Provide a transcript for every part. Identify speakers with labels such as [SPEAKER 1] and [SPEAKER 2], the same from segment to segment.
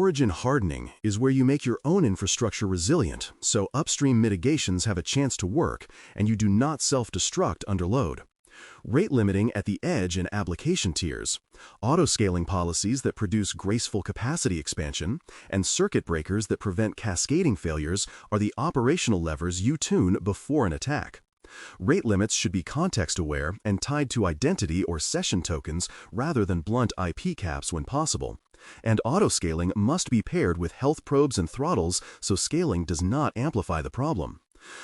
[SPEAKER 1] Origin hardening is where you make your own infrastructure resilient, so upstream mitigations have a chance to work and you do not self-destruct under load. Rate limiting at the edge and application tiers, auto-scaling policies that produce graceful capacity expansion, and circuit breakers that prevent cascading failures are the operational levers you tune before an attack. Rate limits should be context-aware and tied to identity or session tokens rather than blunt IP caps when possible. And auto-scaling must be paired with health probes and throttles so scaling does not amplify the problem.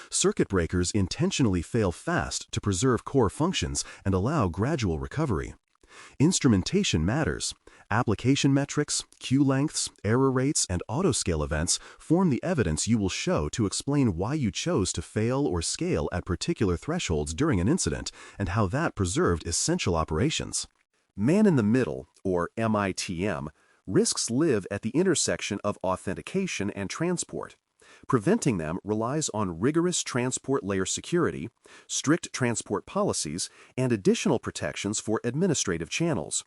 [SPEAKER 1] Circuit breakers intentionally fail fast to preserve core functions and allow gradual recovery. Instrumentation matters. Application metrics, queue lengths, error rates, and autoscale events form the evidence you will show to explain why you chose to fail or scale at particular thresholds during an incident and how that preserved essential operations. Man in the middle, or MITM, risks live at the intersection of authentication and transport. Preventing them relies on rigorous transport layer security, strict transport policies, and additional protections for administrative channels.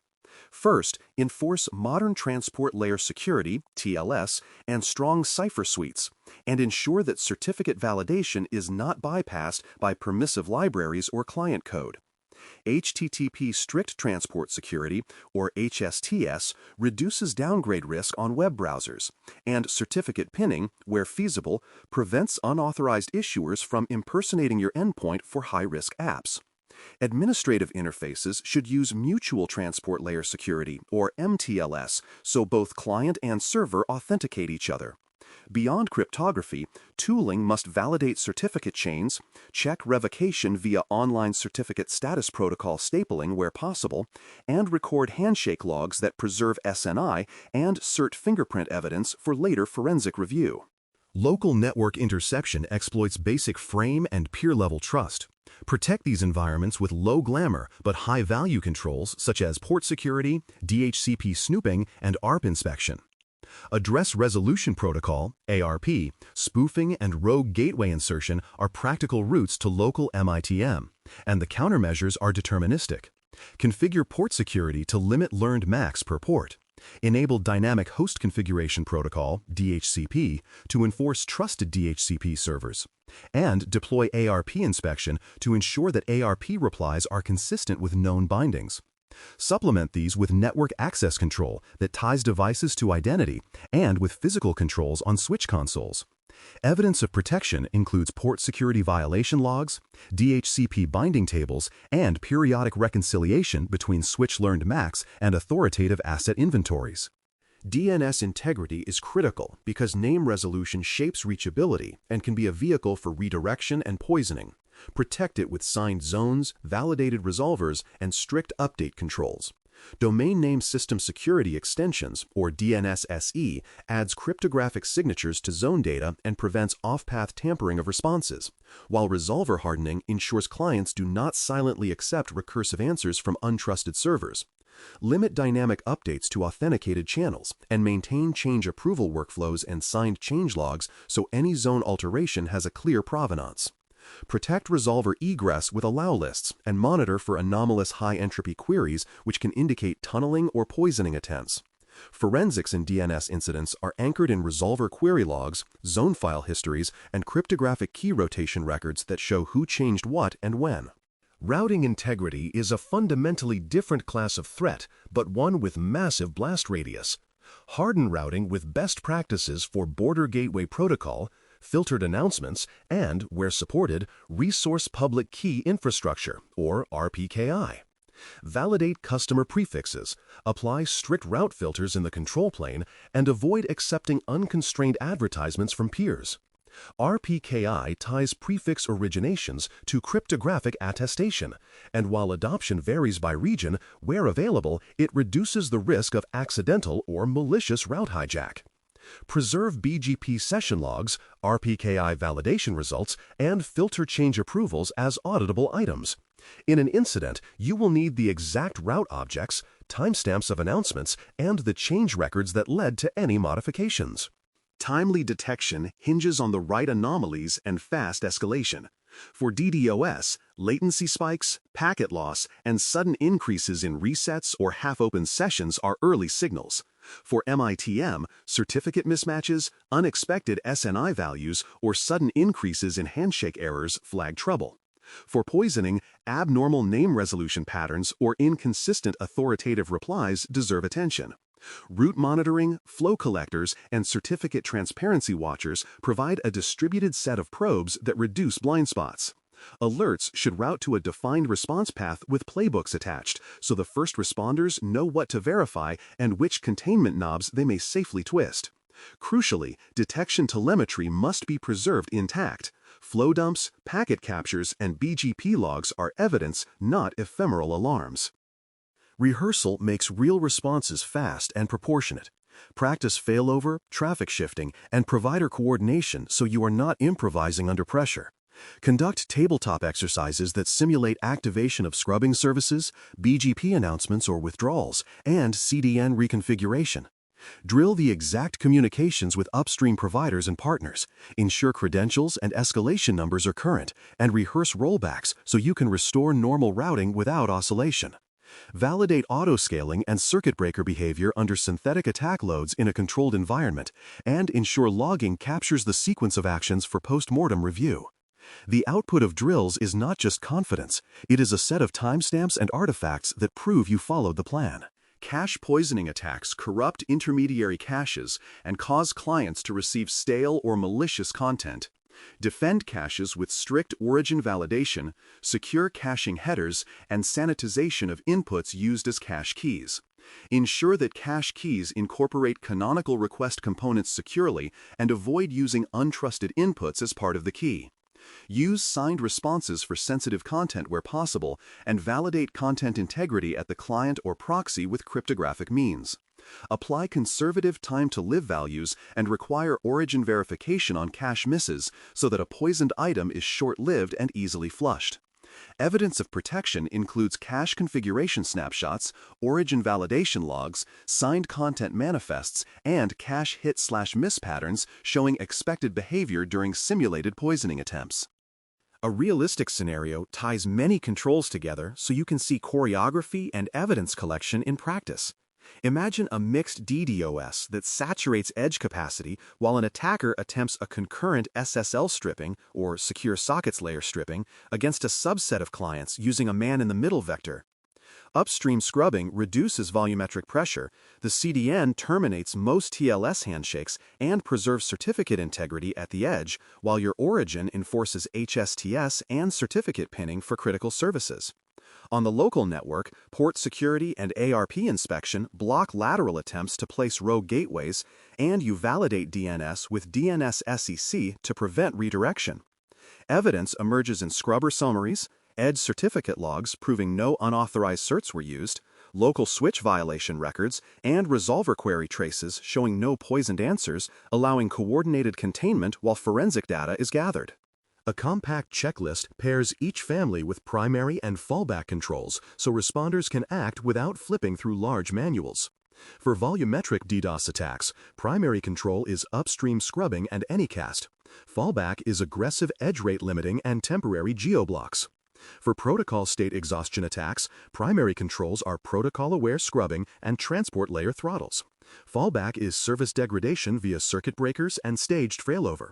[SPEAKER 1] First, enforce modern transport layer security, TLS, and strong cipher suites, and ensure that certificate validation is not bypassed by permissive libraries or client code. HTTP Strict Transport Security, or HSTS, reduces downgrade risk on web browsers, and certificate pinning, where feasible, prevents unauthorized issuers from impersonating your endpoint for high-risk apps. Administrative interfaces should use Mutual Transport Layer Security, or MTLS, so both client and server authenticate each other. Beyond cryptography, tooling must validate certificate chains, check revocation via online certificate status protocol stapling where possible, and record handshake logs that preserve SNI and cert fingerprint evidence for later forensic review. Local network interception exploits basic frame and peer-level trust. Protect these environments with low glamour but high-value controls such as port security, DHCP snooping, and ARP inspection. Address Resolution Protocol, ARP, spoofing, and rogue gateway insertion are practical routes to local MITM, and the countermeasures are deterministic. Configure port security to limit learned MACs per port. Enable Dynamic Host Configuration Protocol, DHCP, to enforce trusted DHCP servers. And deploy ARP inspection to ensure that ARP replies are consistent with known bindings. Supplement these with network access control that ties devices to identity and with physical controls on switch consoles. Evidence of protection includes port security violation logs, DHCP binding tables, and periodic reconciliation between switch-learned MACs and authoritative asset inventories. DNS integrity is critical because name resolution shapes reachability and can be a vehicle for redirection and poisoning. Protect it with signed zones, validated resolvers, and strict update controls. Domain Name System Security Extensions, or DNSSE, adds cryptographic signatures to zone data and prevents off-path tampering of responses, while resolver hardening ensures clients do not silently accept recursive answers from untrusted servers. Limit dynamic updates to authenticated channels and maintain change approval workflows and signed change logs so any zone alteration has a clear provenance. Protect resolver egress with allow lists and monitor for anomalous high-entropy queries which can indicate tunneling or poisoning attempts. Forensics in DNS incidents are anchored in resolver query logs, zone file histories, and cryptographic key rotation records that show who changed what and when. Routing integrity is a fundamentally different class of threat, but one with massive blast radius. Harden routing with best practices for Border Gateway Protocol, filtered announcements, and, where supported, Resource Public Key Infrastructure, or RPKI. Validate customer prefixes, apply strict route filters in the control plane, and avoid accepting unconstrained advertisements from peers. RPKI ties prefix originations to cryptographic attestation, and while adoption varies by region, where available, it reduces the risk of accidental or malicious route hijack. Preserve BGP session logs, RPKI validation results, and filter change approvals as auditable items. In an incident, you will need the exact route objects, timestamps of announcements, and the change records that led to any modifications. Timely detection hinges on the right anomalies and fast escalation. For DDoS, latency spikes, packet loss, and sudden increases in resets or half-open sessions are early signals. For MITM, certificate mismatches, unexpected SNI values, or sudden increases in handshake errors flag trouble. For poisoning, abnormal name resolution patterns or inconsistent authoritative replies deserve attention. Root monitoring, flow collectors, and certificate transparency watchers provide a distributed set of probes that reduce blind spots. Alerts should route to a defined response path with playbooks attached, so the first responders know what to verify and which containment knobs they may safely twist. Crucially, detection telemetry must be preserved intact. Flow dumps, packet captures, and BGP logs are evidence, not ephemeral alarms. Rehearsal makes real responses fast and proportionate. Practice failover, traffic shifting, and provider coordination so you are not improvising under pressure. Conduct tabletop exercises that simulate activation of scrubbing services, BGP announcements or withdrawals, and CDN reconfiguration. Drill the exact communications with upstream providers and partners, ensure credentials and escalation numbers are current, and rehearse rollbacks so you can restore normal routing without oscillation. Validate autoscaling and circuit breaker behavior under synthetic attack loads in a controlled environment, and ensure logging captures the sequence of actions for post-mortem review. The output of drills is not just confidence, it is a set of timestamps and artifacts that prove you followed the plan. Cache poisoning attacks corrupt intermediary caches and cause clients to receive stale or malicious content. Defend caches with strict origin validation, secure caching headers, and sanitization of inputs used as cache keys. Ensure that cache keys incorporate canonical request components securely and avoid using untrusted inputs as part of the key. Use signed responses for sensitive content where possible, and validate content integrity at the client or proxy with cryptographic means. Apply conservative time-to-live values and require origin verification on cache misses so that a poisoned item is short-lived and easily flushed. Evidence of protection includes cache configuration snapshots, origin validation logs, signed content manifests, and cache hit/miss patterns showing expected behavior during simulated poisoning attempts. A realistic scenario ties many controls together so you can see choreography and evidence collection in practice. Imagine a mixed DDoS that saturates edge capacity while an attacker attempts a concurrent SSL stripping, or secure sockets layer stripping, against a subset of clients using a man-in-the-middle vector. Upstream scrubbing reduces volumetric pressure, the CDN terminates most TLS handshakes, and preserves certificate integrity at the edge, while your origin enforces HSTS and certificate pinning for critical services. On the local network, port security and ARP inspection block lateral attempts to place rogue gateways, and you validate DNS with DNSSEC to prevent redirection. Evidence emerges in scrubber summaries, edge certificate logs proving no unauthorized certs were used, local switch violation records, and resolver query traces showing no poisoned answers, allowing coordinated containment while forensic data is gathered. A compact checklist pairs each family with primary and fallback controls so responders can act without flipping through large manuals. For volumetric DDoS attacks, primary control is upstream scrubbing and anycast. Fallback is aggressive edge rate limiting and temporary geoblocks. For protocol state exhaustion attacks, primary controls are protocol-aware scrubbing and transport layer throttles. Fallback is service degradation via circuit breakers and staged failover.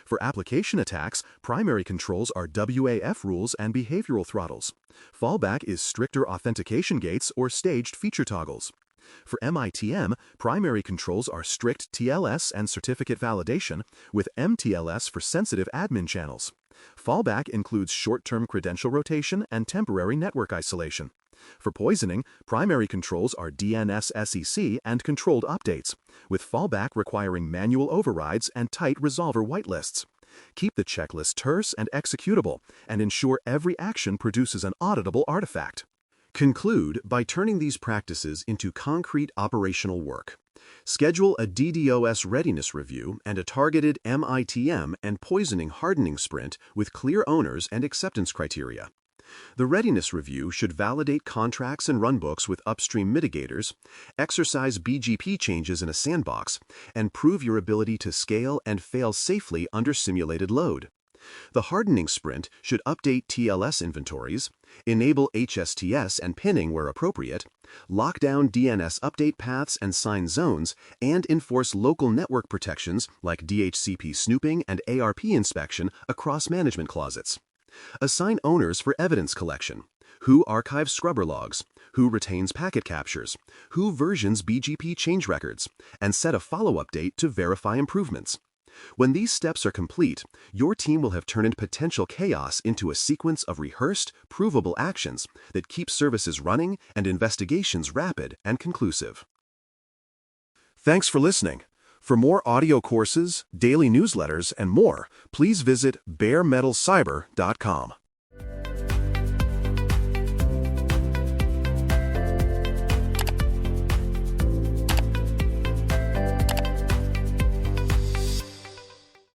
[SPEAKER 1] For application attacks, primary controls are WAF rules and behavioral throttles. Fallback is stricter authentication gates or staged feature toggles. For MITM, primary controls are strict TLS and certificate validation, with MTLS for sensitive admin channels. Fallback includes short-term credential rotation and temporary network isolation. For poisoning, primary controls are DNSSEC and controlled updates, with fallback requiring manual overrides and tight resolver whitelists. Keep the checklist terse and executable, and ensure every action produces an auditable artifact. Conclude by turning these practices into concrete operational work. Schedule a DDoS readiness review and a targeted MITM and poisoning hardening sprint with clear owners and acceptance criteria. The readiness review should validate contracts and runbooks with upstream mitigators, exercise BGP changes in a sandbox, and prove your ability to scale and fail safely under simulated load. The hardening sprint should update TLS inventories, enable HSTS and pinning where appropriate, lock down DNS update paths and sign zones, and enforce local network protections like DHCP snooping and ARP inspection across management closets. Assign owners for evidence collection. Who archives scrubber logs? Who retains packet captures? Who versions BGP change records? And set a follow-up date to verify improvements. When these steps are complete, your team will have turned potential chaos into a sequence of rehearsed, provable actions that keep services running and investigations rapid and conclusive. Thanks for listening. For more audio courses, daily newsletters, and more, please visit baremetalcyber.com.